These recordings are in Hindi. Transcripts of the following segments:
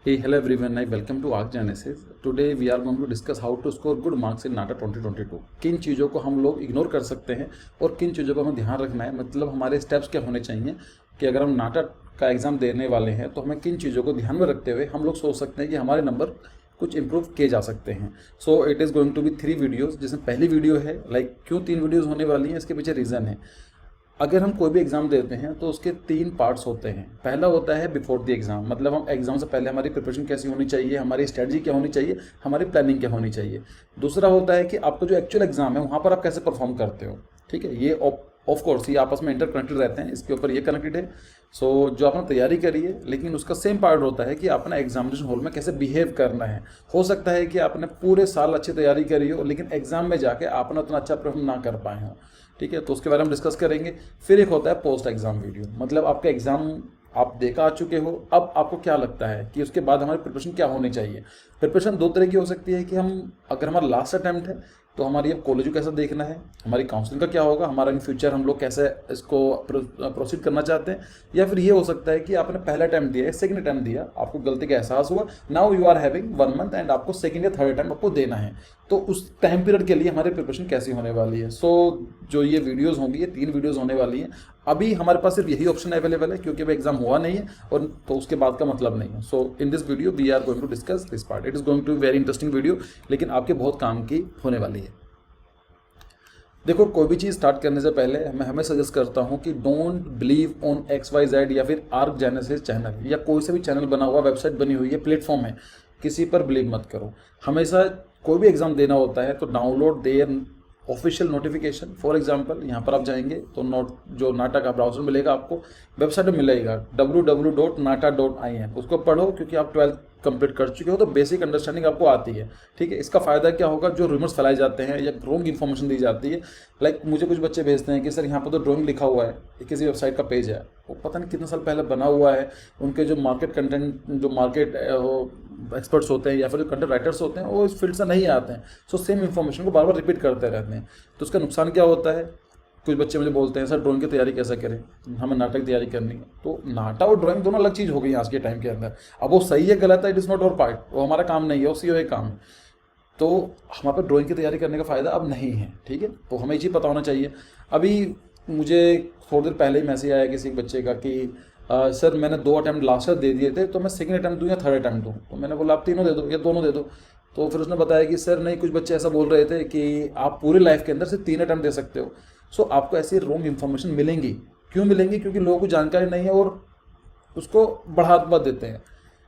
Hey, hello everyone. I welcome to Arc Genesis. Today we are going to discuss how to score good marks in NATA 2022. किन चीज़ों को हम लोग इग्नोर कर सकते हैं और किन चीज़ों को हमें ध्यान रखना है, मतलब हमारे स्टेप्स क्या होने चाहिए कि अगर हम नाटा का एग्ज़ाम देने वाले हैं तो हमें किन चीज़ों को ध्यान में रखते हुए हम लोग सोच सकते हैं कि हमारे नंबर कुछ इंप्रूव किए जा सकते हैं। So it is going to be 3 videos, जिसमें पहली वीडियो है क्यों 3 वीडियोज़ होने वाली हैं, इसके पीछे रीज़न है। अगर हम कोई भी एग्ज़ाम देते हैं तो उसके 3 पार्ट्स होते हैं। पहला होता है बिफोर द एग्ज़ाम, मतलब हम एग्ज़ाम से पहले हमारी प्रिपरेशन कैसी होनी चाहिए, हमारी स्ट्रेटजी क्या होनी चाहिए, हमारी प्लानिंग क्या होनी चाहिए। दूसरा होता है कि आपका जो एक्चुअल एग्ज़ाम है वहाँ पर आप कैसे परफॉर्म करते हो। ठीक है, ये ऑफ कोर्स ये आपस में इंटरकनेक्टेड रहते हैं, इसके ऊपर ये कनेक्टेड है। सो जो आपने तैयारी करी है, लेकिन उसका सेम पार्ट होता है कि आपने एग्जामिनेशन हॉल में कैसे बिहेव करना है। हो सकता है कि आपने पूरे साल अच्छी तैयारी करी हो, लेकिन एग्जाम में जाके आपने उतना अच्छा परफॉर्म ना कर पाए हो। ठीक है, तो उसके बारे में डिस्कस करेंगे। फिर एक होता है पोस्ट एग्जाम वीडियो, मतलब आपका एग्जाम आप देखा आ चुके हो, अब आपको क्या लगता है कि उसके बाद हमारी प्रिपरेशन क्या होनी चाहिए। प्रिपरेशन 2 तरह की हो सकती है कि हम अगर हमारा लास्ट अटैम्प्ट है तो हमारी अब कॉलेज को कैसा देखना है, हमारी काउंसलिंग का क्या होगा, हमारा इन फ्यूचर हम लोग कैसे इसको प्रोसीड करना चाहते हैं। या फिर ये हो सकता है कि आपने पहला अटैम्प्ट दिया है, सेकंड अटैम्प्ट दिया, आपको गलती का एहसास हुआ, now you are having 1 month and आपको सेकंड या थर्ड अटैम्प्ट आपको देना है। तो उस टाइम पीरियड के लिए हमारी प्रिपरेशन कैसी होने वाली है। सो जो ये वीडियोज़ होंगी, ये 3 वीडियोज़ होने वाली हैं। अभी हमारे पास सिर्फ यही ऑप्शन अवेलेबल है क्योंकि अभी एग्जाम हुआ नहीं है, और तो उसके बाद का मतलब नहीं है। So in this video we are going to discuss this part. It is going to very interesting video, लेकिन आपके बहुत काम की होने वाली है। देखो, कोई भी चीज़ स्टार्ट करने से पहले मैं हमें सजेस्ट करता हूँ कि डोंट बिलीव ऑन XYZ या फिर आर्क जेनेसिस चैनल या कोई से भी चैनल बना हुआ, वेबसाइट बनी हुई है, प्लेटफॉर्म है, किसी पर बिलीव मत करो। हमेशा कोई भी एग्ज़ाम देना होता है तो download there official notification. For example यहाँ पर आप जाएंगे तो जो नाटा का ब्राउजर मिलेगा, आपको वेबसाइट में मिलेगा www.nata.in। उसको पढ़ो क्योंकि आप 12th कंप्लीट कर चुके हो तो बेसिक अंडरस्टैंडिंग आपको आती है। ठीक है, इसका फ़ायदा क्या होगा, जो रूमर्स फैलाए जाते हैं या रॉन्ग इन्फॉर्मेशन दी जाती है, मुझे कुछ बच्चे भेजते हैं कि सर यहाँ पर तो ड्राइंग लिखा हुआ है, किसी वेबसाइट का पेज है, वो पता नहीं कितने साल पहले बना हुआ है। उनके जो मार्केट कंटेंट, जो मार्केट एक्सपर्ट्स होते हैं या फिर जो कंटेंट राइटर्स होते हैं, वो इस फील्ड से नहीं आते हैं। सो सेम इन्फॉर्मेशन को बार बार रिपीट करते रहते हैं। तो उसका नुकसान क्या होता है, कुछ बच्चे मुझे बोलते हैं सर ड्राइंग की तैयारी कैसे करें, हमें नाटक की तैयारी करनी है। तो नाटा और ड्राइंग दोनों अलग चीज़ हो गई आज के टाइम के अंदर। अब वो सही है गलत है, it is not our part, वो हमारा काम नहीं है, वो सीओ काम है। तो हमारे पास ड्राइंग की तैयारी करने का फ़ायदा अब नहीं है। ठीक है, तो हमें ये चीज़ पता होना चाहिए। अभी मुझे थोड़ी देर पहले ही मैसेज आया किसी बच्चे का कि सर मैंने 2 अटैम्प्ट लास्ट ईयर दे दिए थे, तो मैं सेकंड अटैम्प्ट दूँ या थर्ड अटैम्प्ट दूँ। तो मैंने बोला आप तीनों दे दो या दोनों दे दो। तो फिर उसने बताया कि सर नहीं, कुछ बच्चे ऐसा बोल रहे थे कि आप पूरी लाइफ के अंदर सिर्फ 3 अटैम्प्ट दे सकते हो। सो आपको ऐसी रॉन्ग इन्फॉर्मेशन मिलेंगी। क्यों मिलेंगी? क्योंकि लोगों को जानकारी नहीं है और उसको बढ़ावा देते हैं।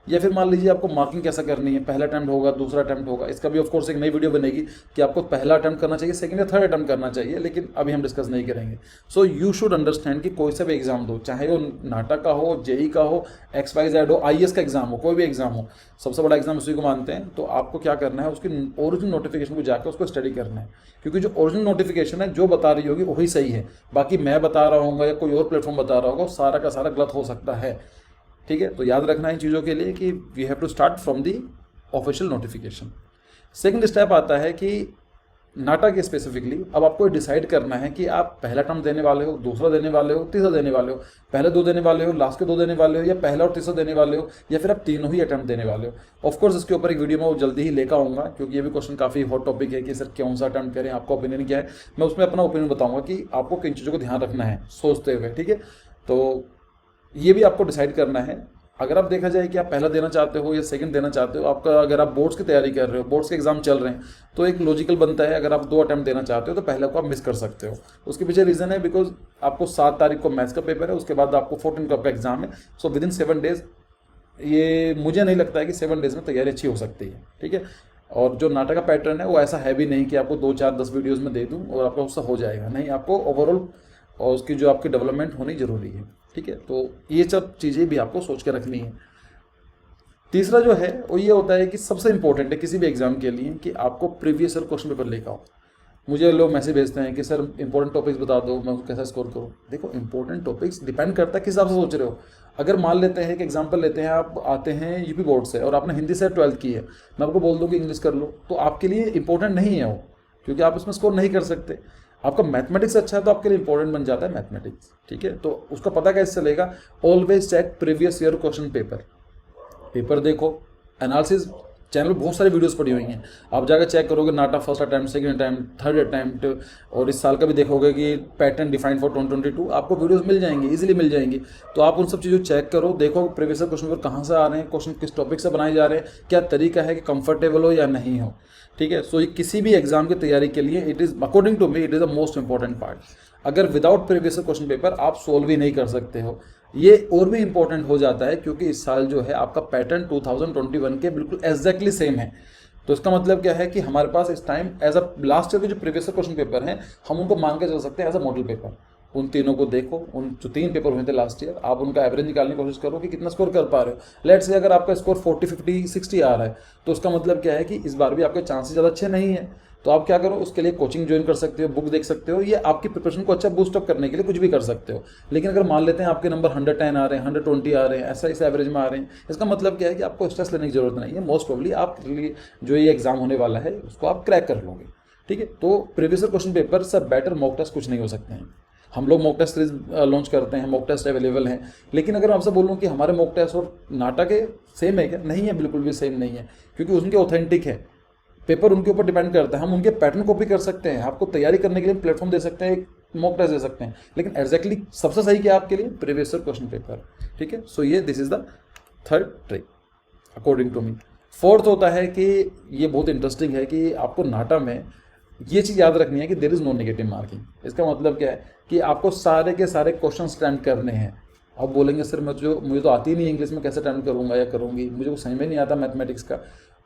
या फिर मान लीजिए आपको मार्किंग कैसा करनी है, पहला अटैम्प्ट होगा, दूसरा अटैम्प्ट होगा, इसका भी ऑफ कोर्स एक नई वीडियो बनेगी कि आपको पहला अटैम्प्ट करना चाहिए, सेकंड या थर्ड अटैम्प्ट करना चाहिए, लेकिन अभी हम डिस्कस नहीं करेंगे। सो यू शुड अंडरस्टैंड कि कोई सा भी एग्जाम दो, चाहे वो नाटा का हो, जेई का हो, XYZ हो, IAS का एग्जाम हो, कोई भी एग्जाम हो, सबसे बड़ा एग्जाम उसी को मानते हैं। तो आपको क्या करना है, उसकी ओरिजिनल नोटिफिकेशन को जाकर उसको स्टडी करना है, क्योंकि जो ओरिजिनल नोटिफिकेशन है जो बता रही होगी वही सही है। बाकी मैं बता रहा हूँ या कोई और प्लेटफॉर्म बता रहा होगा, सारा का सारा गलत हो सकता है। ठीक है, तो याद रखना इन चीज़ों के लिए कि we have to start from the official notification. Second step आता है कि नाटा के स्पेसिफिकली अब आपको डिसाइड करना है कि आप पहला टर्म देने वाले हो, दूसरा देने वाले हो, तीसरा देने वाले हो, पहले 2 देने वाले हो, लास्ट के 2 देने वाले हो, या पहला और तीसरा देने वाले हो, या फिर आप तीनों ही अटैम्प्ट देने वाले हो। ऑफकोर्स इसके ऊपर एक वीडियो में वो जल्दी ही लेकर आऊँगा, क्योंकि ये भी क्वेश्चन काफ़ी हॉट टॉपिक है कि सर कौन सा अटैम्प्ट करें, आपका ओपिनियन क्या है। मैं उसमें अपना ओपिनियन बताऊँगा कि आपको किन चीज़ों को ध्यान रखना है सोचते हुए। ठीक है, तो ये भी आपको डिसाइड करना है। अगर आप देखा जाए कि आप पहला देना चाहते हो या सेकंड देना चाहते हो, आपका अगर आप बोर्ड्स की तैयारी कर रहे हो, बोर्ड्स के एग्जाम चल रहे हैं, तो एक लॉजिकल बनता है अगर आप 2 अटैम्प्ट देना चाहते हो तो पहले को आप मिस कर सकते हो। उसके पीछे रीज़न है बिकॉज आपको 7 तारीख को मैथ्स का पेपर है, उसके बाद आपको 14 को आपका एग्जाम है। सो विद इन 7 डेज, ये मुझे नहीं लगता है कि 7 डेज में तैयारी अच्छी हो सकती है। ठीक है, और जो नाटक का पैटर्न है वो ऐसा है भी नहीं कि आपको 2, 4, 10 वीडियोज़ में दे दूँ और आपका उससे हो जाएगा। नहीं, आपको ओवरऑल और उसकी जो आपकी डेवलपमेंट होनी जरूरी है। ठीक है, तो ये सब चीज़ें भी आपको सोच के रखनी है। तीसरा जो है वो ये होता है कि सबसे इंपॉर्टेंट है किसी भी एग्जाम के लिए कि आपको प्रीवियस ईयर क्वेश्चन पेपर लेकर आओ। मुझे लोग मैसेज भेजते हैं कि सर इंपॉर्टेंट टॉपिक्स बता दो, मैं उसको कैसा स्कोर करूँ। देखो, इंपॉर्टेंट टॉपिक्स डिपेंड करता है किस हिसाब से सोच रहे हो। अगर मान लेते हैं कि एग्जांपल लेते हैं, आप आते हैं यूपी बोर्ड से और आपने हिंदी से 12th की है, मैं आपको बोल दूँ कि इंग्लिश कर लो, तो आपके लिए इंपॉर्टेंट नहीं है वो, क्योंकि आप इसमें स्कोर नहीं कर सकते। आपका मैथमेटिक्स अच्छा है तो आपके लिए इंपॉर्टेंट बन जाता है मैथमेटिक्स। ठीक है, तो उसका पता कैसे चलेगा, always check previous year question paper. Paper देखो, एनालिसिस चैनल बहुत सारी वीडियोस पड़ी हुई हैं, आप जाकर चेक करोगे NATA first attempt, second attempt, third attempt, और इस साल का भी देखोगे कि पैटर्न डिफाइंड फॉर 2022, आपको वीडियोस मिल जाएंगी, इजीली मिल जाएंगी। तो आप उन सब चीज़ों चेक करो, देखो प्रीवियस क्वेश्चन पेपर कहाँ से आ रहे हैं, क्वेश्चन किस टॉपिक से बनाए जा रहे हैं, क्या तरीका है कि कंफर्टेबल हो या नहीं हो, ठीक है। सो ये किसी भी एग्जाम की तैयारी के लिए it is according to me it is the most important part. अगर विदाउट प्रीवियस क्वेश्चन पेपर आप सोल्व ही नहीं कर सकते हो, ये और भी इंपॉर्टेंट हो जाता है क्योंकि इस साल जो है आपका पैटर्न 2021 के बिल्कुल एग्जैक्टली सेम है। तो इसका मतलब क्या है कि हमारे पास इस time as a last year के जो प्रीवियस क्वेश्चन पेपर हैं हम उनको मान के चल सकते हैं एज अ मॉडल पेपर। उन तीनों को देखो, उन जो 3 पेपर हुए थे लास्ट ईयर, आप उनका एवरेज निकालने की कोशिश करो कि कितना स्कोर कर पा रहे हो। लेट्स से अगर आपका स्कोर 40, 50, 60 आ रहा है तो उसका मतलब क्या है कि इस बार भी आपके चांसेस ज़्यादा अच्छे नहीं है। तो आप क्या करो, उसके लिए कोचिंग ज्वाइन कर सकते हो, बुक देख सकते हो, ये आपकी प्रिपरेशन को अच्छा बूस्टअप करने के लिए कुछ भी कर सकते हो। लेकिन अगर मान लेते हैं आपके नंबर 110 आ रहे हैं, 120 आ रहे हैं, ऐसा इस एवरेज में आ रहे हैं, इसका मतलब क्या है कि आपको स्ट्रेस लेने की जरूरत नहीं है। मोस्ट प्रोबेबली आपके लिए जो ये एग्जाम होने वाला है उसको आप क्रैक कर लोगे, ठीक है। तो प्रीवियस क्वेश्चन पेपर से बेटर मॉक टेस्ट कुछ नहीं हो सकते हैं। हम लोग मॉक टेस्ट सीरीज लॉन्च करते हैं, मॉक टेस्ट अवेलेबल हैं, लेकिन अगर आपसे बोलूँ कि हमारे मॉक टेस्ट और नाटा के सेम है क्या, नहीं है, बिल्कुल भी सेम नहीं है, क्योंकि उनके ऑथेंटिक है, पेपर उनके ऊपर डिपेंड करता है। हम उनके पैटर्न कॉपी कर सकते हैं, आपको तैयारी करने के लिए प्लेटफॉर्म दे सकते हैं, एक मॉक टेस्ट दे सकते हैं, लेकिन एग्जैक्टली सबसे सही क्या आपके लिए प्रीवियस क्वेश्चन पेपर, ठीक है। सो ये this is the third trick according to me. Fourth होता है कि ये बहुत इंटरेस्टिंग है कि आपको नाटा में ये चीज़ याद रखनी है कि there is no negative marking. इसका मतलब क्या है कि आपको सारे के सारे क्वेश्चन अटेम्प्ट करने हैं। आप बोलेंगे सर मुझे तो आती नहीं इंग्लिश में, कैसे अटेम्प्ट करूंगा या करूंगी, मुझे कुछ समझ में नहीं आता मैथमेटिक्स का,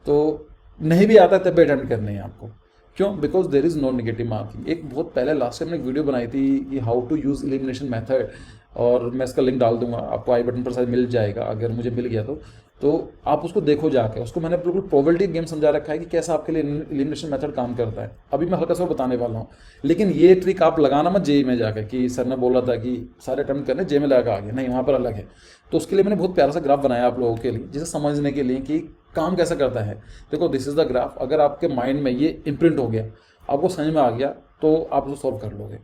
तो नहीं भी आता तब भी अटेम्प्ट करने हैं आपको। क्यों? Because there is no negative marking. एक बहुत पहले लास्ट टाइम मैंने एक वीडियो बनाई थी कि how to use elimination method, और मैं इसका लिंक डाल दूंगा, आपको आई बटन पर शायद मिल जाएगा, अगर मुझे मिल गया तो आप उसको देखो जाके। उसको मैंने बिल्कुल प्रोबेबिलिटी गेम समझा रखा है कि कैसा आपके लिए एलिमिनेशन मेथड काम करता है। अभी मैं हल्का सा बताने वाला हूँ, लेकिन ये ट्रिक आप लगाना मत जेई में जाकर कि सर ने बोला था कि सारे अटेम्प्ट करने जेई में लगा आगे, नहीं, वहाँ पर अलग है। तो उसके लिए मैंने बहुत प्यारा सा ग्राफ बनाया आप लोगों के लिए, जिसे समझने के लिए कि काम कैसा करता है। देखो दिस इज द ग्राफ, अगर आपके माइंड में ये इम्प्रिंट हो गया, आपको समझ में आ गया, तो आप उसको सॉल्व कर लोगे।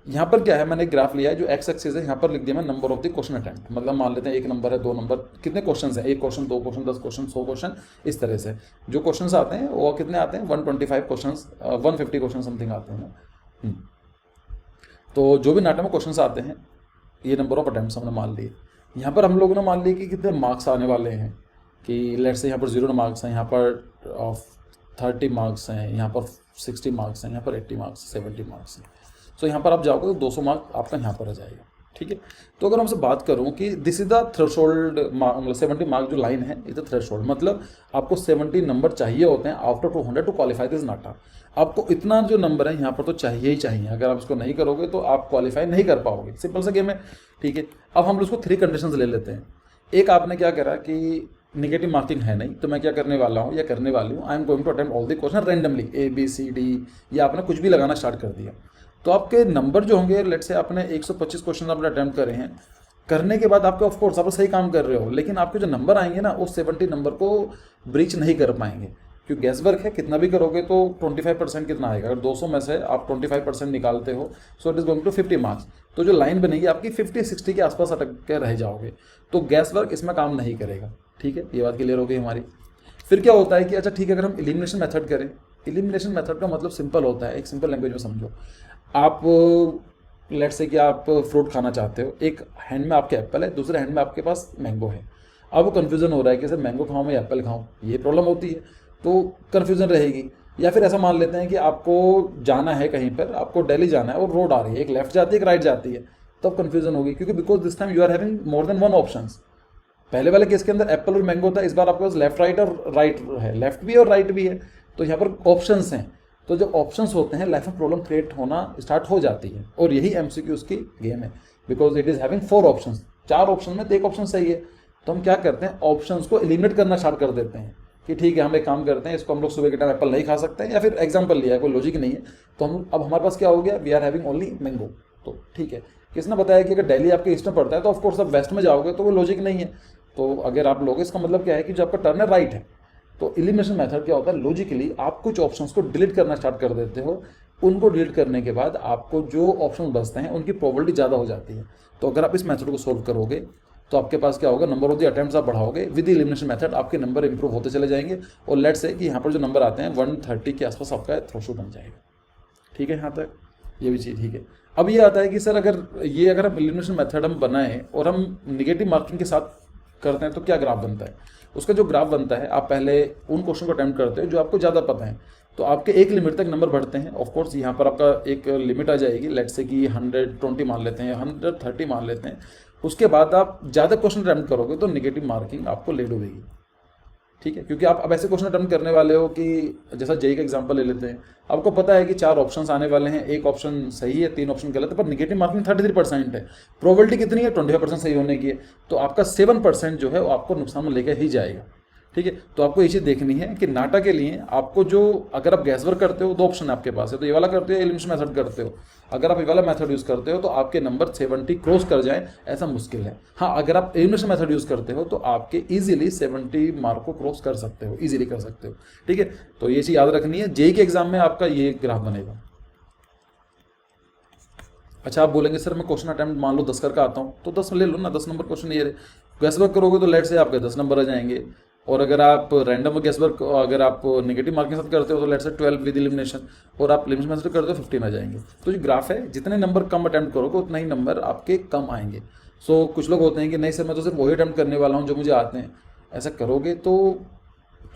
यहाँ पर क्या है, मैंने एक ग्राफ लिया है जो एक्स एक्सिस है, यहाँ पर लिख दिया मैं number of the question attempt. मतलब मान लेते हैं 1 नंबर है, 2 नंबर, कितने क्वेश्चन है, 1 क्वेश्चन, 2 क्वेश्चन, 10 क्वेश्चन, 100 क्वेश्चन, इस तरह से जो क्वेश्चन आते हैं वो कितने आते हैं, 125 क्वेश्चन, 150 क्वेश्चन समथिंग आते हैं। तो जो भी नाटा में क्वेश्चन आते हैं, ये नंबर ऑफ अटेम्प्ट हमने मान लिए। यहाँ पर हम लोगों ने मान लिया कि कितने मार्क्स आने वाले हैं, कि लेट्स से यहाँ पर 0 मार्क्स हैं, यहाँ पर 30 मार्क्स हैं, यहाँ पर 60 मार्क्स हैं, यहाँ पर 80 मार्क्स, 70 मार्क्स हैं। सो यहाँ पर आप जाओगे तो 200 मार्क आपका यहाँ पर आ जाएगा, ठीक है। तो अगर हमसे बात करूँ कि this is the threshold mark, मतलब 70 मार्क जो लाइन है इज द थ्रेशोल्ड, मतलब आपको 70 नंबर चाहिए होते हैं आफ्टर 200 टू क्वालिफाई दिस नाटा। आपको इतना जो नंबर है यहाँ पर तो चाहिए ही चाहिए, अगर आप इसको नहीं करोगे तो आप क्वालिफाई नहीं कर पाओगे, सिंपल सा गेम है, ठीक है। अब हम उसको 3 कंडीशंस ले लेते हैं। एक आपने क्या करा कि नेगेटिव मार्किंग है नहीं, तो मैं क्या करने वाला हूँ या करने वाली हूँ, I am going to attempt all the question randomly, ABCD, या आपने कुछ भी लगाना स्टार्ट कर दिया। तो आपके नंबर जो होंगे, लेट्स से आपने 125 क्वेश्चन आपने अटेम्प्ट करे हैं, करने के बाद आपके ऑफकोर्स आप सही काम कर रहे हो, लेकिन आपके जो नंबर आएंगे ना, उस 70 नंबर को ब्रीच नहीं कर पाएंगे, क्योंकि गैस वर्क है, कितना भी करोगे तो 25% कितना आएगा। अगर 200 में से आप 25% निकालते हो, so it is going to 50 marks. तो जो लाइन बनेगी आपकी 50-60 के आसपास अटक के रह जाओगे, तो गैस वर्क इसमें काम नहीं करेगा, ठीक है। ये बात क्लियर हो गई हमारी। फिर क्या होता है कि अच्छा ठीक है, अगर हम एलिमिनेशन मेथड करें, एलिमिनेशन मेथड का मतलब सिंपल होता है, एक सिंपल लैंग्वेज में समझो। आप लेट्स से कि आप फ्रूट खाना चाहते हो, एक हैंड में आपके एप्पल है, दूसरे हैंड में आपके पास मैंगो है। अब वो कन्फ्यूजन हो रहा है कि सर मैंगो खाऊं मैं एप्पल खाऊं, ये प्रॉब्लम होती है, तो कन्फ्यूजन रहेगी। या फिर ऐसा मान लेते हैं कि आपको जाना है कहीं पर, आपको दिल्ली जाना है और रोड आ रही है, एक लेफ्ट जाती है एक राइट जाती है, तब कन्फ्यूजन होगी, क्योंकि because this time you are having more than 1 options. पहले वाले केस के अंदर एप्पल और मैंगो था, इस बार आपके पास लेफ्ट राइट और राइट है, लेफ्ट भी और राइट भी है, तो यहाँ पर ऑप्शंस हैं। तो जब ऑप्शंस होते हैं लाइफ में प्रॉब्लम क्रिएट होना स्टार्ट हो जाती है, और यही MCQ की गेम है, because it is having 4 options. 4 option में तो एक ऑप्शन सही है, तो हम क्या करते हैं, ऑप्शंस को एलिमिनेट करना स्टार्ट कर देते हैं कि ठीक है हम एक काम करते हैं, इसको हम लोग सुबह के टाइम एप्पल नहीं खा सकते हैं, या फिर एग्जाम्पल लिया है, कोई लॉजिक नहीं है, तो हम अब हमारे पास क्या हो गया, we are having only mango. तो ठीक है, किसने बताया कि अगर दिल्ली आपके ईस्ट में पड़ता है तो ऑफकोर्स आप वेस्ट में जाओगे, तो वो लॉजिक नहीं है। तो अगर आप लोगे, इसका मतलब क्या है कि जो आपका टर्न है राइट है। तो एलिमिनेशन मेथड क्या होता है, लॉजिकली आप कुछ ऑप्शंस को डिलीट करना स्टार्ट कर देते हो, उनको डिलीट करने के बाद आपको जो ऑप्शन बचते हैं उनकी प्रोबेबिलिटी ज़्यादा हो जाती है। तो अगर आप इस मेथड को सोल्व करोगे, तो आपके पास क्या होगा, नंबर ऑफ द अटेम्प्ट्स आप बढ़ाओगे, विद द एलिमिनेशन मेथड आपके नंबर इंप्रूव होते चले जाएंगे। और लेट्स से कि यहाँ पर जो नंबर आते हैं 130 के आसपास आपका थ्रेशोल्ड बन जाएगा। ठीक है, यहाँ तक ये भी चीज़ ठीक है। अब ये आता है कि सर अगर हम एलिमिनेशन मेथड हम बनाएं और हम निगेटिव मार्किंग के साथ करते हैं तो क्या ग्राफ बनता है। उसका जो ग्राफ बनता है, आप पहले उन क्वेश्चन को अटेम्प्ट करते हो जो आपको ज़्यादा पता है, तो आपके एक लिमिट तक नंबर बढ़ते हैं। ऑफ कोर्स यहाँ पर आपका एक लिमिट आ जाएगी, लेट्स से कि 120 मान लेते हैं, 130 मान लेते हैं। उसके बाद आप ज़्यादा क्वेश्चन अटेम्प्ट करोगे तो निगेटिव मार्किंग आपको ले डूबेगी। ठीक है, क्योंकि आप अब ऐसे क्वेश्चन अटेम्प्ट करने वाले हो कि जैसा जेई का एग्जांपल ले लेते हैं, आपको पता है कि 4 ऑप्शंस आने वाले हैं, एक ऑप्शन सही है, 3 ऑप्शन गलत है, पर निगेटिव मार्किंग 33% है, प्रोबेबिलिटी कितनी है, 25% सही होने की है, तो आपका 7% जो है वो आपको नुकसान में लेकर ही जाएगा। ठीक है, तो आपको ये चीज़ देखनी है कि नाटा के लिए आपको जो, अगर आप गैस वर्क करते हो 2 ऑप्शन आपके पास है, तो ये वाला करते हो या एलिमिनेशन मेथड करते हो। अगर आप ये वाला मेथड यूज़ करते हो तो आपके नंबर 70 क्रॉस कर जाए ऐसा मुश्किल है। हाँ, अगर आप एलिमिनेशन मेथड यूज़ करते हो तो आपके इजीली 70 मार्क को क्रॉस कर सकते हो, इजीली कर सकते हो। ठीक है, तो ये चीज़ याद रखनी है, जेई के एग्जाम में आपका ये ग्राफ बनेगा। अच्छा, आप बोलेंगे सर मैं क्वेश्चन अटेम्प्ट मान लो 10 करके आता हूँ, तो 10 ले लो ना, 10 नंबर क्वेश्चन ये रहे। गैस वर्क करोगे तो लेट से आपके 10 नंबर आ जाएंगे, और अगर आप रैंडम गैस वर्क, अगर आप नेगेटिव मार्किंग के साथ करते हो तो लेट से 12 विद एलिमिनेशन, और आप एलिमिनेशन मेथड करते हो 15 आ जाएंगे। तो जो ग्राफ है, जितने नंबर कम अटेम्प्ट करोगे उतना ही नंबर आपके कम आएंगे। सो कुछ लोग होते हैं कि नहीं सर मैं तो सिर्फ वही अटेम्प्ट करने वाला हूँ जो मुझे आते हैं। ऐसा करोगे तो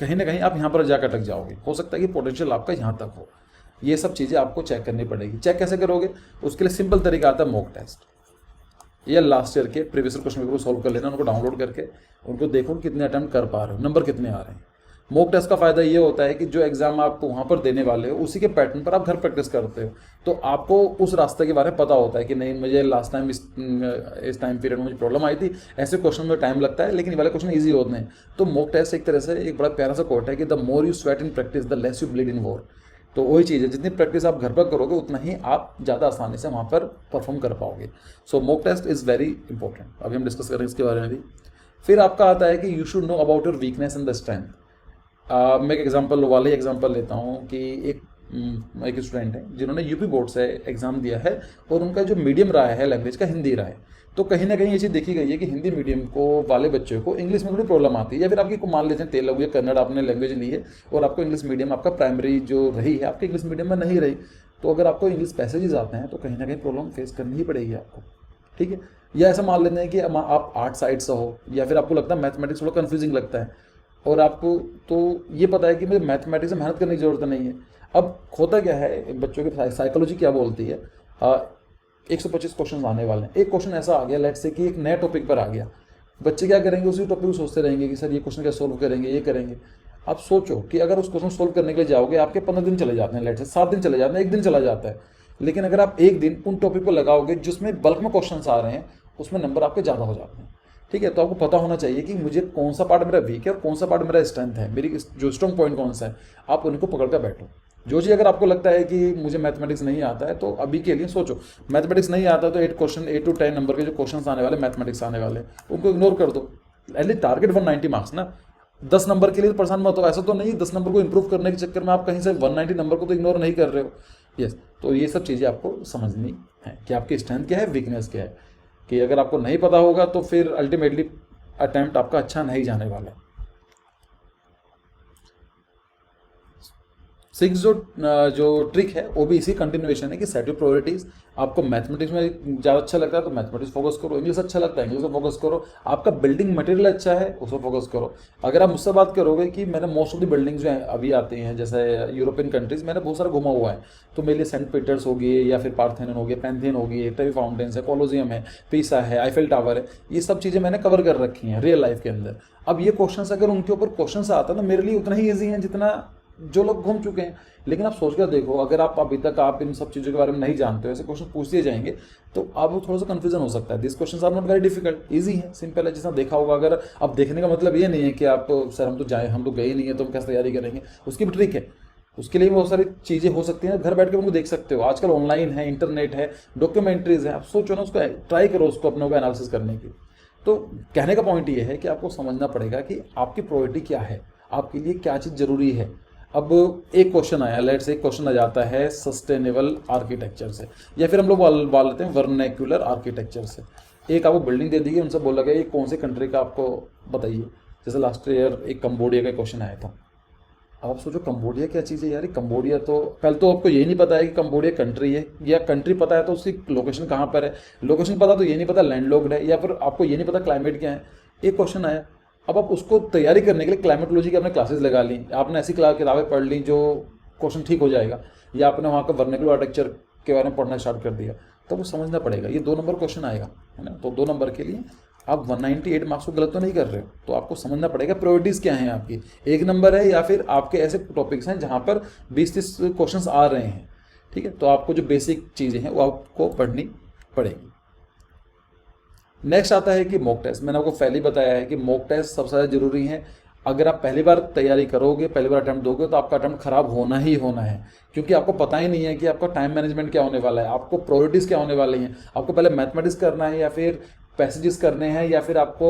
कहीं ना कहीं आप यहाँ पर जाकर अटक जाओगे, हो सकता है कि पोटेंशियल आपका यहाँ तक हो। ये सब चीज़ें आपको चेक करनी पड़ेगी। चेक कैसे करोगे, उसके लिए सिंपल तरीका आता है मॉक टेस्ट। ये लास्ट ईयर के प्रीवियस क्वेश्चन पेपर को सॉल्व कर लेना, उनको डाउनलोड करके उनको देखो कितने अटेम्प्ट कर पा रहे हो, नंबर कितने आ रहे हैं। मॉक टेस्ट का फायदा ये होता है कि जो एग्जाम आप वहाँ पर देने वाले हो उसी के पैटर्न पर आप घर प्रैक्टिस करते हो, तो आपको उस रास्ते के बारे में पता होता है कि नहीं मुझे लास्ट टाइम इस टाइम पीरियड में मुझे प्रॉब्लम आई थी, ऐसे क्वेश्चन में टाइम लगता है लेकिन ये वाले क्वेश्चन ईजी होते हैं। तो मॉक टेस्ट एक तरह से एक बड़ा प्यारा सा कोट है कि the more you sweat in practice the less you bleed in war. तो वही चीज़ है, जितनी प्रैक्टिस आप घर पर करोगे उतना ही आप ज़्यादा आसानी से वहाँ पर परफॉर्म कर पाओगे। So mock test is very important, अभी हम डिस्कस करेंगे इसके बारे में भी। फिर आपका आता है कि you should know about your weakness and the strength. मैं एक एग्जांपल वाले एग्जांपल लेता हूँ कि एक स्टूडेंट है जिन्होंने यूपी बोर्ड से एग्ज़ाम दिया है और उनका जो मीडियम रहा है लैंग्वेज का हिंदी रहा है। तो कहीं ना कहीं ये चीज़ देखी गई है कि हिंदी मीडियम को वाले बच्चों को इंग्लिश में थोड़ी प्रॉब्लम आती है, या फिर आपकी को मान लेते हैं तेलुगु या कन्नड़ आपने लैंग्वेज ली है और आपको इंग्लिश मीडियम आपका प्राइमरी जो रही है आपके इंग्लिश मीडियम में नहीं रही, तो अगर आपको इंग्लिश पैसेजेस आते हैं तो कहीं ना कहीं प्रॉब्लम फेस करनी ही पड़ेगी आपको। ठीक है, या ऐसा मान लेते हैं कि आप आर्ट साइड से हो, या फिर आपको लगता है मैथमेटिक्स थोड़ा कन्फ्यूजिंग लगता है और आपको तो ये पता है कि मुझे मैथमेटिक्स में मेहनत करने की जरूरत नहीं है। अब होता क्या है, बच्चों की साइकोलॉजी क्या बोलती है, 125 क्वेश्चन आने वाले हैं, एक क्वेश्चन ऐसा आ गया लेट्स से कि एक नए टॉपिक पर आ गया, बच्चे क्या करेंगे उसी टॉपिक को सोचते रहेंगे कि सर ये क्वेश्चन कैसे सोल्व करेंगे, ये करेंगे। आप सोचो कि अगर उस क्वेश्चन सोल्व करने के लिए जाओगे आपके 15 दिन चले जाते हैं, लेट्स से 7 दिन चले जाते हैं, 1 दिन चला जाता है। लेकिन अगर आप एक दिन उन टॉपिक को लगाओगे जिसमें बल्क में क्वेश्चन आ रहे हैं, उसमें नंबर आपके ज़्यादा हो जाते हैं। ठीक है, तो आपको पता होना चाहिए कि मुझे कौन सा पार्ट मेरा वीक है और कौन सा पार्ट मेरा स्ट्रेंथ है, मेरी जो स्ट्रॉन्ग पॉइंट कौन सा है, आप उनको पकड़ कर बैठो। जो चीज़ अगर आपको लगता है कि मुझे मैथमेटिक्स नहीं आता है, तो अभी के लिए सोचो मैथमेटिक्स नहीं आता तो 8 to 10 नंबर के जो क्वेश्चन आने वाले मैथमेटिक्स आने वाले उनको इग्नोर कर दो। एटलीस्ट टारगेट 190 मार्क्स ना, 10 नंबर के लिए परेशान मत हो। ऐसा तो नहीं 10 नंबर को इंप्रूव करने के चक्कर में आप कहीं से 190 नंबर को तो इग्नोर नहीं कर रहे हो। यस, तो ये सब चीज़ें आपको समझनी है कि आपकी स्ट्रेंथ क्या है, वीकनेस क्या है, कि अगर आपको नहीं पता होगा तो फिर अल्टीमेटली अटैम्प्ट आपका अच्छा नहीं जाने वाला है। 6 जो ट्रिक है वो भी इसी कंटिन्यूएशन है कि सेट योर प्रायोरिटीज। आपको मैथमेटिक्स में ज़्यादा अच्छा लगता है तो मैथमेटिक्स फोकस करो, इंग्लिश अच्छा लगता है इंग्लिश में फोकस करो, आपका बिल्डिंग मटेरियल अच्छा है उस पर फोकस करो। अगर आप मुझसे बात करोगे कि मैंने मोस्ट ऑफ द बिल्डिंग्स जो अभी आती हैं जैसे यूरोपियन कंट्रीज़ मैंने बहुत सारा घुमा हुआ है, तो मेरे लिए सेंट पीटर्स हो गई या फिर पार्थेनन हो गया, पैंथियन हो गई, ट्रेवी फाउंटेन्स है, कोलोजियम है, पीसा है, आईफेल टावर है, ये सब चीज़ें मैंने कवर कर रखी हैं रियल लाइफ के अंदर। अब ये क्वेश्चन अगर उनके ऊपर क्वेश्चन आता है तो मेरे लिए उतना ही ईजी है जितना जो लोग घूम चुके हैं। लेकिन आप सोच कर देखो, अगर आप अभी तक आप इन सब चीज़ों के बारे में नहीं जानते हो, ऐसे क्वेश्चन पूछ दिए जाएंगे तो आपको थोड़ा सा कंफ्यूजन हो सकता है। This question are not very difficult, easy है, सिंपल है, जिसने देखा होगा। अगर अब देखने का मतलब ये नहीं है कि आप सर हम तो गए नहीं है तो हम कैसे तैयारी करेंगे, उसकी भी ट्रिक है, उसके लिए बहुत सारी चीज़ें हो सकती हैं, घर बैठ के उनको देख सकते हो। आजकल ऑनलाइन है, इंटरनेट है, डॉक्यूमेंट्रीज है, आप सोचो ना, उसको ट्राई करो, उसको अपने को एनालिसिस करने की। तो कहने का पॉइंट ये है कि आपको समझना पड़ेगा कि आपकी प्रायोरिटी क्या है, आपके लिए क्या चीज़ जरूरी है। अब एक क्वेश्चन आया, लेट्स एक क्वेश्चन आ जाता है सस्टेनेबल आर्किटेक्चर से, या फिर हम लोग बाल लेते हैं वर्नैक्युलर आर्किटेक्चर से। एक आपको बिल्डिंग दे दी गई, उनसे बोला गया ये कौन से कंट्री का आपको बताइए। जैसे लास्ट ईयर एक कंबोडिया का क्वेश्चन आया था। अब आप सोचो कंबोडिया क्या चीज़ है यार, कंबोडिया तो पहले तो आपको ये नहीं पता है कि कंबोडिया कंट्री है, या कंट्री पता है तो उसकी लोकेशन कहाँ पर है, लोकेशन पता तो ये नहीं पता लैंडलॉक्ड है, या फिर आपको ये नहीं पता क्लाइमेट क्या है। एक क्वेश्चन आया, अब आप उसको तैयारी करने के लिए क्लाइमेटोलॉजी की आपने क्लासेस लगा ली, आपने ऐसी किताबें पढ़ ली जो क्वेश्चन ठीक हो जाएगा, या आपने वहाँ का वर्नाक्युलर आर्किटेक्चर के बारे में पढ़ना स्टार्ट कर दिया, तो वो समझना पड़ेगा। ये 2 नंबर क्वेश्चन आएगा, है ना। तो 2 नंबर के लिए आप 198 मार्क्स को गलत तो नहीं कर रहे हो, तो आपको समझना पड़ेगा प्रायोरिटीज़ क्या हैं आपकी, 1 नंबर है या फिर आपके ऐसे टॉपिक्स हैं जहाँ पर 20-30 क्वेश्चंस आ रहे हैं, ठीक है। तो आपको जो बेसिक चीज़ें हैं वो आपको पढ़नी पड़ेगी। नेक्स्ट आता है कि मॉक टेस्ट। मैंने आपको पहले ही बताया है कि मॉक टेस्ट सबसे ज़्यादा जरूरी है। अगर आप पहली बार तैयारी करोगे, पहली बार अटैम्प्ट दोगे, तो आपका अटैम्प्ट खराब होना ही होना है, क्योंकि आपको पता ही नहीं है कि आपका टाइम मैनेजमेंट क्या होने वाला है, आपको प्रायोरिटीज़ क्या होने वाली हैं, आपको पहले मैथमेटिक्स करना है या फिर पैसेजेस करने हैं या फिर आपको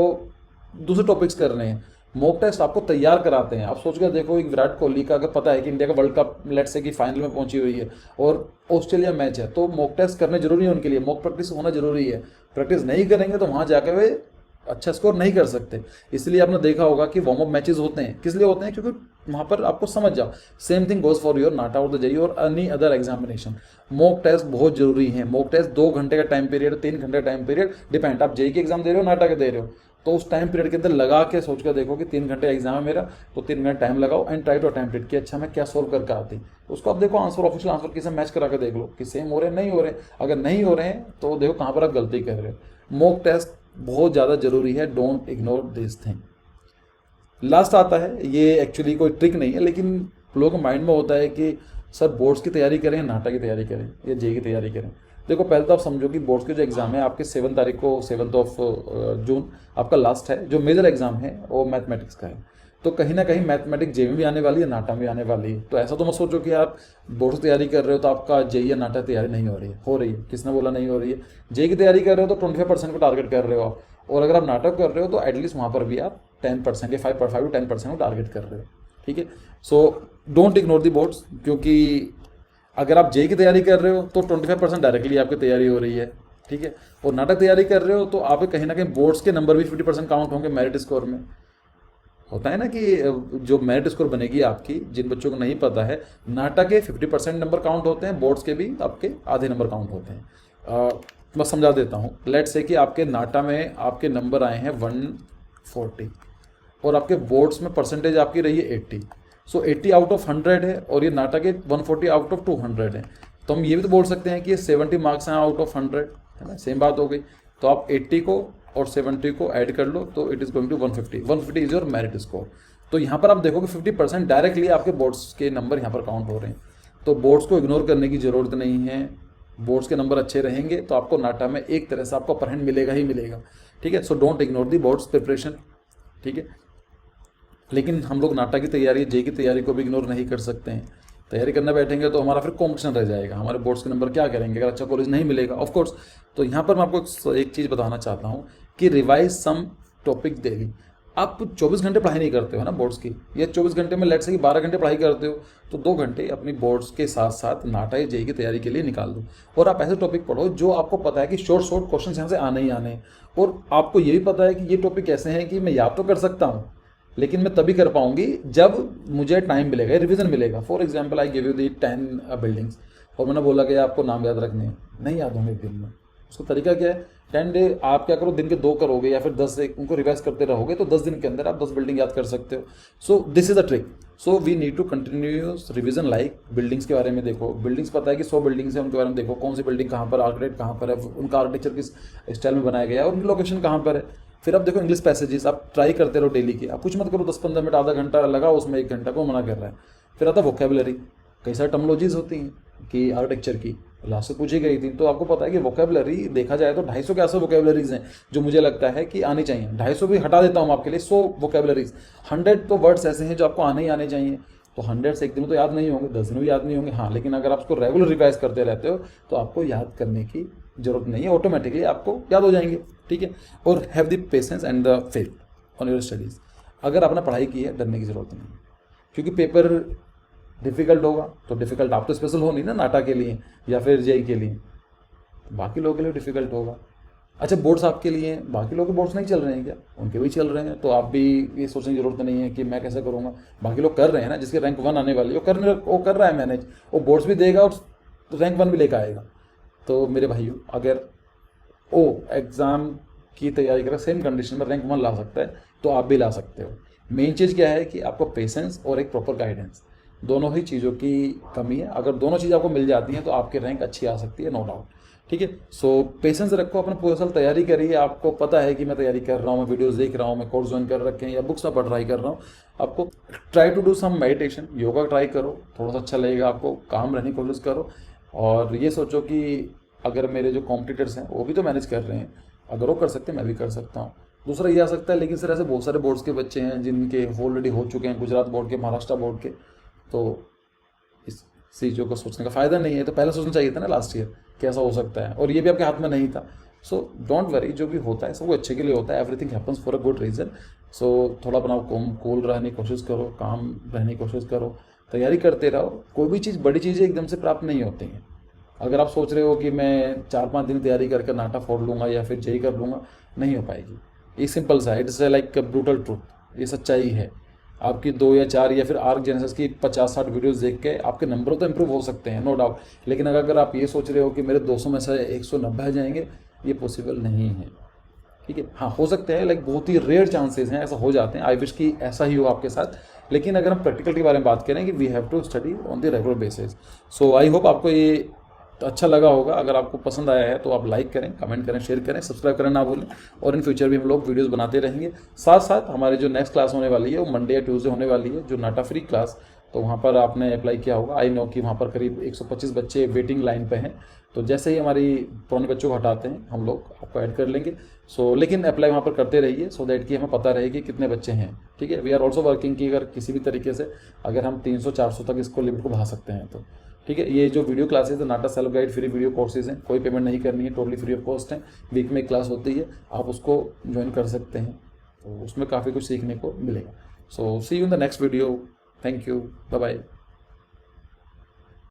दूसरे टॉपिक्स करने हैं। मॉक टेस्ट आपको तैयार कराते हैं। आप सोच कर देखो, एक विराट कोहली का अगर पता है कि इंडिया का वर्ल्ड कप लेट से कि फाइनल में पहुंची हुई है और ऑस्ट्रेलिया मैच है, तो मॉक टेस्ट करने जरूरी है उनके लिए, मॉक प्रैक्टिस होना जरूरी है। प्रैक्टिस नहीं करेंगे तो वहाँ जाकर वे अच्छा स्कोर नहीं कर सकते। इसलिए आपने देखा होगा कि वार्म अप मैचेस होते हैं, किस लिए होते हैं, क्योंकि वहाँ पर आपको समझ जाओ। Same thing goes for your NATA और द जेईई और any other examination. Mock test बहुत जरूरी है। मॉक टेस्ट 2 घंटे का टाइम पीरियड, 3 घंटे का टाइम पीरियड, डिपेंड, आप जेईई के एग्जाम दे रहे हो, नाटा के दे रहे हो, तो उस टाइम पीरियड के अंदर लगा के सोच कर देखो कि 3 घंटे एग्जाम है मेरा, तो 3 घंटे टाइम लगाओ and try to attempt it कि अच्छा मैं क्या सोल्व करके आती। उसको आप देखो आंसर, ऑफिशियल आंसर किसे मैच करा के देख लो कि सेम हो रहे हैं नहीं हो रहे। अगर नहीं हो रहे हैं तो देखो कहाँ पर आप गलती कर रहे हो। मॉक टेस्ट बहुत ज़्यादा जरूरी है, don't ignore this thing. Last आता है, ये एक्चुअली कोई ट्रिक नहीं है, लेकिन लोगों के माइंड में होता है कि सर बोर्ड्स की तैयारी करें, नाटा की तैयारी करें या जेईई की तैयारी करें। देखो पहले तो आप समझो कि बोर्ड्स के जो एग्जाम है आपके 7 तारीख को, 7 जून आपका लास्ट है। जो मेजर एग्जाम है वो मैथमेटिक्स का है, तो कहीं ना कहीं मैथमेटिक्स जेईई में भी आने वाली है, नाटा में आने वाली है। तो ऐसा तो मत सोचो कि आप बोर्ड्स की तैयारी कर रहे हो तो आपका जेईई या नाटा तैयारी नहीं हो रही है, हो रही है। किसने बोला नहीं हो रही है? जेईई की तैयारी कर रहे हो तो 25% को टारगेट कर रहे हो आप, और अगर आप नाटक कर रहे हो तो एटलीस्ट वहाँ पर भी आप 10% या 5 to 10% को टारगेट कर रहे हो, ठीक है। So don't ignore the boards, क्योंकि अगर आप जेईई की तैयारी कर रहे हो तो 25% डायरेक्टली आपकी तैयारी हो रही है, ठीक है। और नाटक तैयारी कर रहे हो तो आप कहीं ना कहीं बोर्ड्स के नंबर भी 50% काउंट होंगे मेरिट स्कोर में। होता है ना कि जो मेरिट स्कोर बनेगी आपकी, जिन बच्चों को नहीं पता है, नाटा के 50% नंबर काउंट होते हैं, बोर्ड्स के भी आपके आधे नंबर काउंट होते हैं। मैं समझा देता हूँ। लेट्स से कि आपके नाटा में आपके नंबर आए हैं 140 और आपके बोर्ड्स में परसेंटेज आपकी रही है 80। सो 80 आउट ऑफ 100 है और ये नाटा के 140 आउट ऑफ 200 है। तो हम ये भी तो बोल सकते हैं कि ये 70 मार्क्स हैं आउट ऑफ 100, है ना, सेम बात हो गई। तो आप 80 को और 70 को ऐड कर लो तो it is going to 150। 150 is your merit score. तो यहाँ पर आप देखोगे 50% डायरेक्टली आपके बोर्ड्स के नंबर यहाँ पर काउंट हो रहे हैं। तो बोर्ड्स को इग्नोर करने की ज़रूरत नहीं है। बोर्ड्स के नंबर अच्छे रहेंगे तो आपको नाटा में एक तरह से आपको अपर हैंड मिलेगा ही मिलेगा, ठीक है। So don't ignore the boards preparation, ठीक है। लेकिन हम लोग नाटा की तैयारी, जेईई की तैयारी को भी इग्नोर नहीं कर सकते हैं। तैयारी करने बैठेंगे तो हमारा फिर कॉम्पिटिशन रह जाएगा, हमारे बोर्ड्स के नंबर क्या करेंगे अगर अच्छा कॉलेज नहीं मिलेगा, ऑफ कोर्स। तो यहाँ पर मैं आपको एक चीज़ बताना चाहता हूँ कि रिवाइज सम टॉपिक डेली। आप 24 घंटे पढ़ाई नहीं करते हो ना बोर्ड्स की, या 24 घंटे में लेट से कि 12 घंटे पढ़ाई करते हो, तो 2 घंटे अपनी बोर्ड्स के साथ साथ नाटा या जेईई की तैयारी के लिए निकाल दो। और आप ऐसे टॉपिक पढ़ो जो आपको पता है कि शॉर्ट क्वेश्चन यहाँ से आने ही आने हैं, और आपको ये भी पता है कि ये टॉपिक ऐसे हैं कि मैं याद तो कर सकता हूँ लेकिन मैं तभी कर पाऊंगी जब मुझे टाइम मिलेगा, रिवीजन मिलेगा। For example I give you the 10 buildings और मैंने बोला कि आपको नाम याद रखने हैं, नहीं याद होंगे एक दिन में। उसका तरीका क्या है? 10 डे आप क्या करो, दिन के 2 करोगे या फिर 10 से उनको रिवाइज करते रहोगे तो 10 दिन के अंदर आप 10 बिल्डिंग याद कर सकते हो। So this is the trick. So we need to continuous revision. Like buildings के बारे में देखो, बिल्डिंग्स पता है कि 100 बिल्डिंग्स है, उनके बारे में देखो कौन सी बिल्डिंग कहाँ पर, आर्किटेक्ट कहाँ पर है, उनका आर्किटेक्चर किस स्टाइल में बनाया गया है और उनकी लोकेशन कहाँ पर है। फिर आप देखो इंग्लिश पैसेजेस, आप ट्राई करते रहो डेली के। आप कुछ मत करो 10-15 मिनट, आधा घंटा लगाओ उसमें, 1 घंटा को मना कर रहा है। फिर आता वोकेबलरी, कई सारी टर्मिनोलॉजीज होती हैं कि आर्किटेक्चर की लास्ट से पूछी गई थी, तो आपको पता है कि वोकेबलरी देखा जाए तो 250 के आसपास वोकेबलरीज हैं जो मुझे लगता है कि आनी चाहिए। 250 भी हटा देता हूँ आपके लिए, 100 वोकेबलरीज, 100 तो वर्ड्स ऐसे हैं जो आपको आने ही आने चाहिए। तो 100 से एक दिन में तो याद नहीं होंगे, 10 दिन में याद नहीं होंगे, हाँ, लेकिन अगर आप उसको रेगुलर रिवाइज करते रहते हो तो आपको याद करने की जरूरत नहीं है, ऑटोमेटिकली आपको याद हो जाएंगे, ठीक है। और have the patience and the faith on your studies. अगर आपने पढ़ाई की है, डरने की जरूरत नहीं, क्योंकि पेपर डिफिकल्ट होगा तो डिफिकल्ट आप तो स्पेशल हो नहीं ना नाटा के लिए या फिर जेईई के लिए, बाकी लोगों के लिए डिफिकल्ट होगा। अच्छा, बोर्ड्स आपके लिए हैं, बाकी लोग के बोर्ड्स नहीं चल रहे हैं क्या? उनके भी चल रहे हैं, तो आप भी ये सोचने की जरूरत नहीं है कि मैं कैसे करूँगा। बाकी लोग कर रहे हैं ना, जिसके रैंक 1 आने वाली है वो कर रहा है मैनेज, वो बोर्ड्स भी देगा और रैंक 1 भी लेकर आएगा। तो मेरे भाइयों, अगर ओ एग्ज़ाम की तैयारी करें, सेम कंडीशन में रैंक 1 ला सकता है, तो आप भी ला सकते हो। मेन चीज़ क्या है कि आपको पेशेंस और एक प्रॉपर गाइडेंस, दोनों ही चीज़ों की कमी है। अगर दोनों चीज़ आपको मिल जाती हैं तो आपकी रैंक अच्छी आ सकती है, नो डाउट। ठीक है, सो पेशेंस रखो, अपना पूरे साल तैयारी करिए। आपको पता है कि मैं तैयारी कर रहा हूँ, मैं वीडियोस देख रहा हूँ, मैं कोर्स ज्वाइन कर रखे हैं या बुक्स में पढ़ रहा कर रहा हूँ। आपको try to do some meditation, yoga try करो, थोड़ा सा अच्छा लगेगा आपको। काम रहने की कोशिश करो और ये सोचो कि अगर मेरे जो कॉम्पिटिटर्स हैं वो भी तो मैनेज कर रहे हैं, अगर वो कर सकते हैं मैं भी कर सकता हूँ। दूसरा ये आ सकता है, लेकिन सर ऐसे बहुत सारे बोर्ड्स के बच्चे हैं जिनके ऑलरेडी हो चुके हैं, गुजरात बोर्ड के, महाराष्ट्र बोर्ड के, तो इस चीज़ों को सोचने का फ़ायदा नहीं है। तो पहले सोचना चाहिए था ना लास्ट ईयर कैसा हो सकता है, और ये भी आपके हाथ में नहीं था। सो डोंट वरी, जो भी होता है सब वो अच्छे के लिए होता है, everything happens for a good reason. So थोड़ा अपना कूल रहने की कोशिश करो, काम रहने की कोशिश करो, तैयारी करते रहो। कोई भी चीज़, बड़ी चीज़ें एकदम से प्राप्त नहीं होती हैं। अगर आप सोच रहे हो कि मैं 4-5 दिन तैयारी करके नाटा फोड़ लूँगा या फिर जेई कर लूँगा, नहीं हो पाएगी। ये सिंपल सा है, इट्स लाइक ब्रूटल ट्रूथ, ये सच्चाई है। आपकी 2 या 4 या फिर आर्क जेनेसिस की 50-60 वीडियोस देख के आपके नंबर तो इंप्रूव हो सकते हैं, नो डाउट। लेकिन अगर आप ये सोच रहे हो कि मेरे 200 में से 190 आ जाएंगे, ये पॉसिबल नहीं है। ठीक है, हाँ हो सकते हैं, लाइक बहुत ही रेयर चांसेस हैं, ऐसा हो जाते हैं। आई विश कि ऐसा ही हो आपके साथ। लेकिन अगर हम प्रैक्टिकल के बारे में बात करें कि we have to study on the regular basis. So I hope आपको ये अच्छा लगा होगा। अगर आपको पसंद आया है तो आप लाइक करें, कमेंट करें, शेयर करें, सब्सक्राइब करना ना भूलें। और इन फ्यूचर भी हम लोग वीडियोस बनाते रहेंगे। साथ साथ हमारी जो नेक्स्ट क्लास होने वाली है वो मंडे या ट्यूसडे होने वाली है, जो नाटा फ्री क्लास। तो वहाँ पर आपने अप्लाई किया होगा, आई नो कि वहाँ पर करीब 125 बच्चे वेटिंग लाइन पे हैं। तो जैसे ही हमारी पुराने बच्चों को हटाते हैं हम लोग आपको ऐड कर लेंगे। सो लेकिन अप्लाई वहाँ पर करते रहिए, सो दैट कि हमें पता रहे कि कितने बच्चे हैं। ठीक है, वी आर ऑल्सो वर्किंग कि अगर किसी भी तरीके से अगर हम 300-400 तक इसको लिमिट को बढ़ा सकते हैं तो। ठीक है, ये जो वीडियो क्लासेस है NATA self guide free video courses हैं, कोई पेमेंट नहीं करनी है, टोटली फ्री ऑफ कॉस्ट है। वीक में एक क्लास होती है, आप उसको ज्वाइन कर सकते हैं, तो उसमें काफ़ी कुछ सीखने को मिलेगा। So see you in the next video. Thank you, bye bye.